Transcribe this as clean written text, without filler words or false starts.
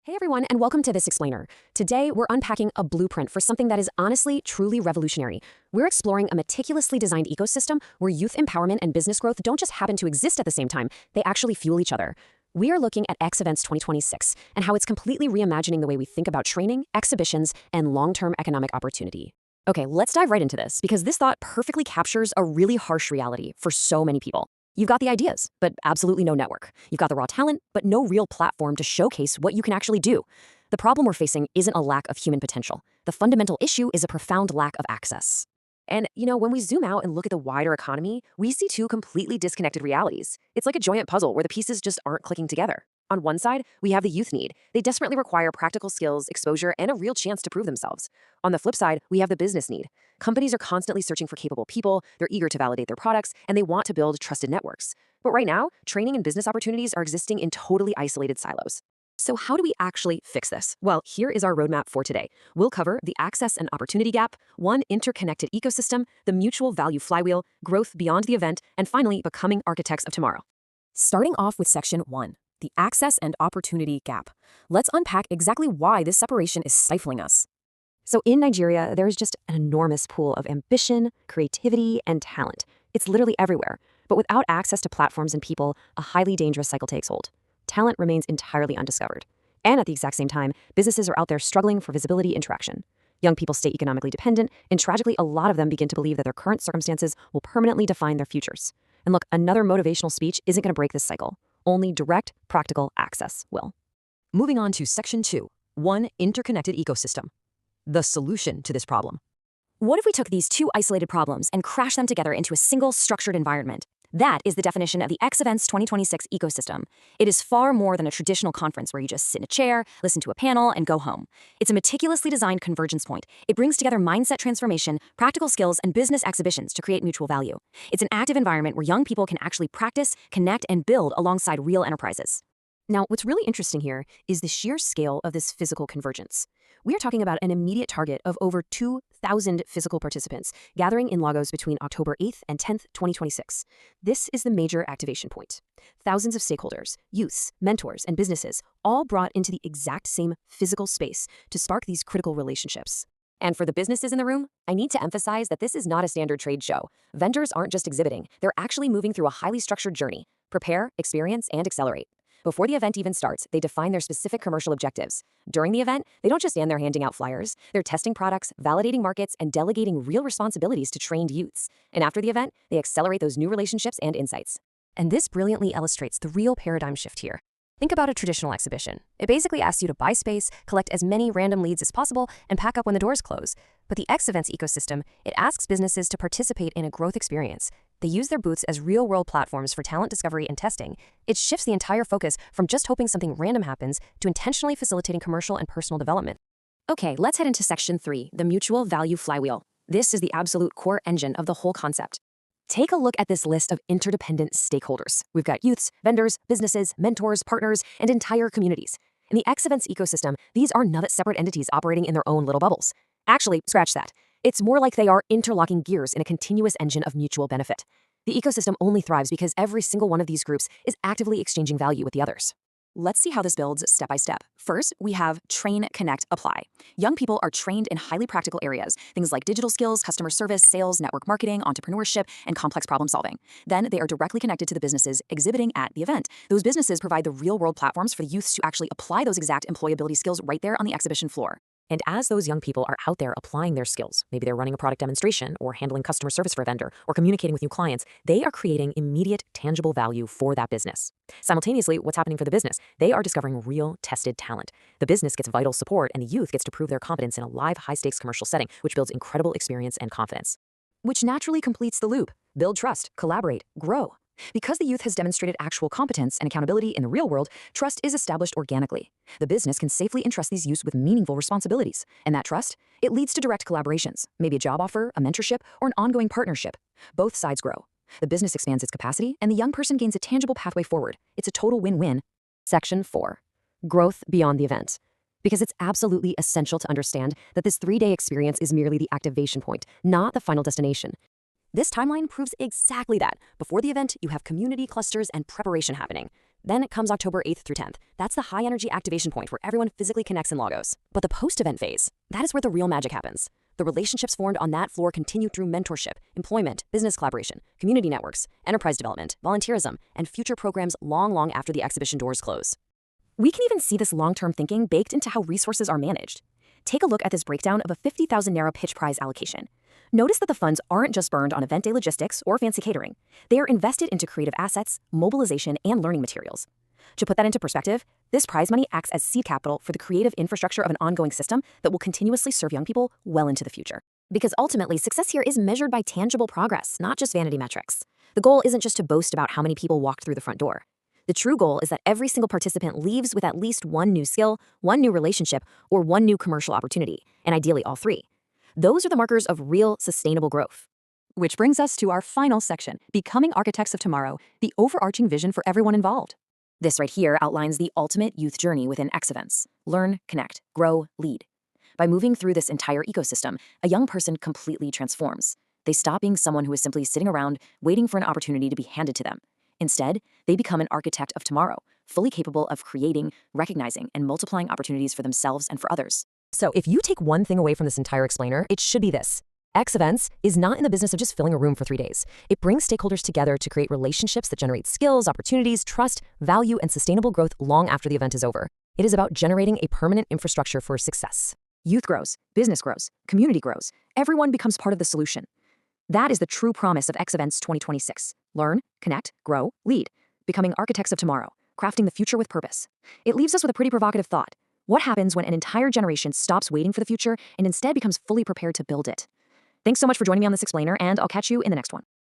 Hey everyone, and welcome to This Explainer. Today, we're unpacking a blueprint for something that is honestly, truly revolutionary. We're exploring a meticulously designed ecosystem where youth empowerment and business growth don't just happen to exist at the same time, they actually fuel each other. We are looking at X Events 2026 and how it's completely reimagining the way we think about training, exhibitions, and long-term economic opportunity. Okay, let's dive right into this, because this thought perfectly captures a really harsh reality for so many people. You've got the ideas, but absolutely no network. You've got the raw talent, but no real platform to showcase what you can actually do. The problem we're facing isn't a lack of human potential. The fundamental issue is a profound lack of access. And, when we zoom out and look at the wider economy, we see two completely disconnected realities. It's like a giant puzzle where the pieces just aren't clicking together. On one side, we have the youth need. They desperately require practical skills, exposure, and a real chance to prove themselves. On the flip side, we have the business need. Companies are constantly searching for capable people, they're eager to validate their products, and they want to build trusted networks. But right now, training and business opportunities are existing in totally isolated silos. So how do we actually fix this? Well, here is our roadmap for today. We'll cover the access and opportunity gap, one interconnected ecosystem, the mutual value flywheel, growth beyond the event, and finally, becoming architects of tomorrow. Starting off with Section 1, the access and opportunity gap. Let's unpack exactly why this separation is stifling us. So in Nigeria, there is just an enormous pool of ambition, creativity, and talent. It's literally everywhere. But without access to platforms and people, a highly dangerous cycle takes hold. Talent remains entirely undiscovered. And at the exact same time, businesses are out there struggling for visibility and traction. Young people stay economically dependent, and tragically, a lot of them begin to believe that their current circumstances will permanently define their futures. And look, another motivational speech isn't going to break this cycle. Only direct, practical access will. Moving on to Section 2, one interconnected ecosystem. The solution to this problem. What if we took these two isolated problems and crashed them together into a single structured environment? That is the definition of the X Events 2026 ecosystem. It is far more than a traditional conference where you just sit in a chair, listen to a panel, and go home. It's a meticulously designed convergence point. It brings together mindset transformation, practical skills, and business exhibitions to create mutual value. It's an active environment where young people can actually practice, connect, and build alongside real enterprises. Now, what's really interesting here is the sheer scale of this physical convergence. We are talking about an immediate target of over 2,000 physical participants gathering in Lagos between October 8th and 10th, 2026. This is the major activation point. Thousands of stakeholders, youths, mentors, and businesses all brought into the exact same physical space to spark these critical relationships. And for the businesses in the room, I need to emphasize that this is not a standard trade show. Vendors aren't just exhibiting, they're actually moving through a highly structured journey. Prepare, experience, and accelerate. Before the event even starts, they define their specific commercial objectives. During the event, they don't just stand there handing out flyers. They're testing products, validating markets, and delegating real responsibilities to trained youths. And after the event, they accelerate those new relationships and insights. And this brilliantly illustrates the real paradigm shift here. Think about a traditional exhibition. It basically asks you to buy space, collect as many random leads as possible, and pack up when the doors close. But the X Events ecosystem, it asks businesses to participate in a growth experience. They use their booths as real-world platforms for talent discovery and testing. It shifts the entire focus from just hoping something random happens to intentionally facilitating commercial and personal development. Okay, let's head into Section 3, the mutual value flywheel. This is the absolute core engine of the whole concept. Take a look at this list of interdependent stakeholders. We've got youths, vendors, businesses, mentors, partners, and entire communities. In the X Events ecosystem, these are not separate entities operating in their own little bubbles. Actually, scratch that. It's more like they are interlocking gears in a continuous engine of mutual benefit. The ecosystem only thrives because every single one of these groups is actively exchanging value with the others. Let's see how this builds step by step. First, we have train, connect, apply. Young people are trained in highly practical areas, things like digital skills, customer service, sales, network marketing, entrepreneurship, and complex problem solving. Then they are directly connected to the businesses exhibiting at the event. Those businesses provide the real-world platforms for the youths to actually apply those exact employability skills right there on the exhibition floor. And as those young people are out there applying their skills, maybe they're running a product demonstration or handling customer service for a vendor or communicating with new clients, they are creating immediate, tangible value for that business. Simultaneously, what's happening for the business? They are discovering real, tested talent. The business gets vital support and the youth gets to prove their competence in a live, high-stakes commercial setting, which builds incredible experience and confidence. Which naturally completes the loop. Build trust, collaborate, grow. Because the youth has demonstrated actual competence and accountability in the real world, trust is established organically. The business can safely entrust these youths with meaningful responsibilities. And that trust, it leads to direct collaborations, maybe a job offer, a mentorship, or an ongoing partnership. Both sides grow. The business expands its capacity, and the young person gains a tangible pathway forward. It's a total win-win. Section 4. Growth beyond the event. Because it's absolutely essential to understand that this 3-day experience is merely the activation point, not the final destination. This timeline proves exactly that. Before the event, you have community clusters and preparation happening. Then comes October 8th through 10th. That's the high-energy activation point where everyone physically connects in Lagos. But the post-event phase, that is where the real magic happens. The relationships formed on that floor continue through mentorship, employment, business collaboration, community networks, enterprise development, volunteerism, and future programs long after the exhibition doors close. We can even see this long-term thinking baked into how resources are managed. Take a look at this breakdown of a 50,000 Naira pitch prize allocation. Notice that the funds aren't just burned on event day logistics or fancy catering. They are invested into creative assets, mobilization, and learning materials. To put that into perspective, this prize money acts as seed capital for the creative infrastructure of an ongoing system that will continuously serve young people well into the future. Because ultimately, success here is measured by tangible progress, not just vanity metrics. The goal isn't just to boast about how many people walked through the front door. The true goal is that every single participant leaves with at least one new skill, one new relationship, or one new commercial opportunity, and ideally all three. Those are the markers of real, sustainable growth. Which brings us to our final section, Becoming Architects of Tomorrow, the overarching vision for everyone involved. This right here outlines the ultimate youth journey within X events. Learn, connect, grow, lead. By moving through this entire ecosystem, a young person completely transforms. They stop being someone who is simply sitting around waiting for an opportunity to be handed to them. Instead, they become an architect of tomorrow, fully capable of creating, recognizing, and multiplying opportunities for themselves and for others. So if you take one thing away from this entire explainer, it should be this. X Events is not in the business of just filling a room for 3 days. It brings stakeholders together to create relationships that generate skills, opportunities, trust, value, and sustainable growth long after the event is over. It is about generating a permanent infrastructure for success. Youth grows, business grows, community grows. Everyone becomes part of the solution. That is the true promise of X Events 2026. Learn, connect, grow, lead. Becoming architects of tomorrow, crafting the future with purpose. It leaves us with a pretty provocative thought. What happens when an entire generation stops waiting for the future and instead becomes fully prepared to build it? Thanks so much for joining me on this explainer, and I'll catch you in the next one.